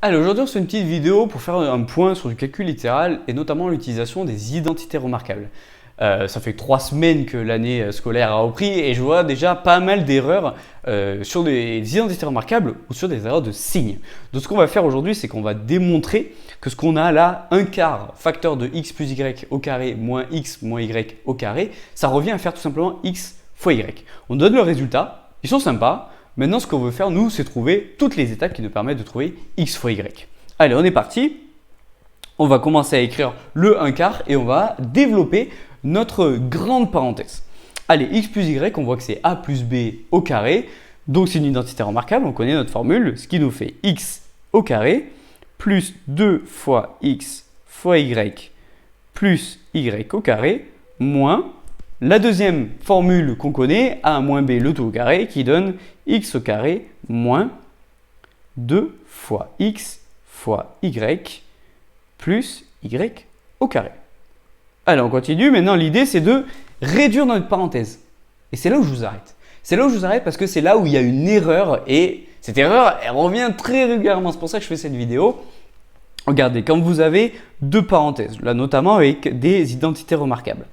Allez, aujourd'hui on se fait une petite vidéo pour faire un point sur du calcul littéral et notamment l'utilisation des identités remarquables. Ça fait 3 semaines que l'année scolaire a repris et je vois déjà pas mal d'erreurs sur des identités remarquables ou sur des erreurs de signes. Donc ce qu'on va faire aujourd'hui, c'est qu'on va démontrer que ce qu'on a là, 1/4 facteur de x plus y au carré moins x moins y au carré, ça revient à faire tout simplement x fois y. On donne le résultat, ils sont sympas. Maintenant, ce qu'on veut faire, nous, c'est trouver toutes les étapes qui nous permettent de trouver x fois y. Allez, on est parti. On va commencer à écrire le 1/4 et on va développer notre grande parenthèse. Allez, x plus y, on voit que c'est a plus b au carré. Donc, c'est une identité remarquable. On connaît notre formule, ce qui nous fait x au carré plus 2 fois x fois y plus y au carré moins la deuxième formule qu'on connaît, a moins b le tout au carré, qui donne x au carré moins 2 fois x fois y plus y au carré. Allez, on continue. Maintenant, l'idée, c'est de réduire notre parenthèse. Et c'est là où je vous arrête. C'est là où je vous arrête parce que c'est là où il y a une erreur. Et cette erreur, elle revient très régulièrement. C'est pour ça que je fais cette vidéo. Regardez, quand vous avez deux parenthèses, là notamment avec des identités remarquables,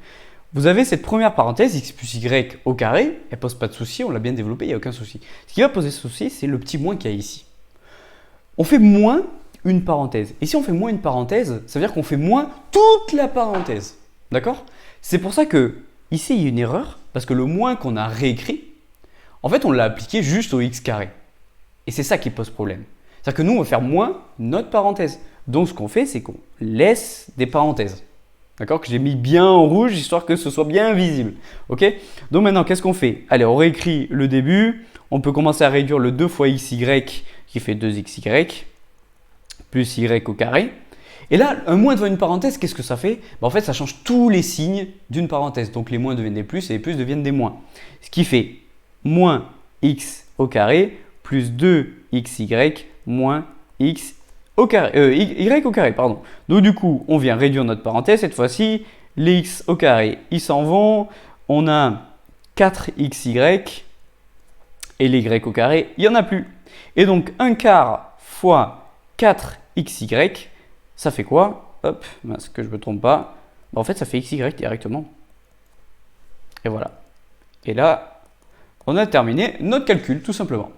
vous avez cette première parenthèse, x plus y au carré, elle ne pose pas de souci, on l'a bien développé, il n'y a aucun souci. Ce qui va poser souci, c'est le petit moins qu'il y a ici. On fait moins une parenthèse. Et si on fait moins une parenthèse, ça veut dire qu'on fait moins toute la parenthèse. D'accord? C'est pour ça que ici, il y a une erreur, parce que le moins qu'on a réécrit, en fait, on l'a appliqué juste au x carré. Et c'est ça qui pose problème. C'est-à-dire que nous, on va faire moins notre parenthèse. Donc, ce qu'on fait, c'est qu'on laisse des parenthèses. D'accord? Que j'ai mis bien en rouge, histoire que ce soit bien visible. Ok? Donc maintenant, qu'est-ce qu'on fait? Allez, on réécrit le début. On peut commencer à réduire le 2 fois xy qui fait 2xy plus y au carré. Et là, un moins devant une parenthèse, qu'est-ce que ça fait? En fait, ça change tous les signes d'une parenthèse. Donc les moins deviennent des plus et les plus deviennent des moins. Ce qui fait moins x au carré plus 2xy moins x au carré, y au carré, pardon. Donc du coup, on vient réduire notre parenthèse. Cette fois-ci, les x au carré, ils s'en vont. On a 4xy et les y au carré, il n'y en a plus. Et donc, 1/4 fois 4xy, ça fait quoi? Hop, est-ce que je ne me trompe pas? En fait, ça fait xy directement. Et voilà. Et là, on a terminé notre calcul, tout simplement.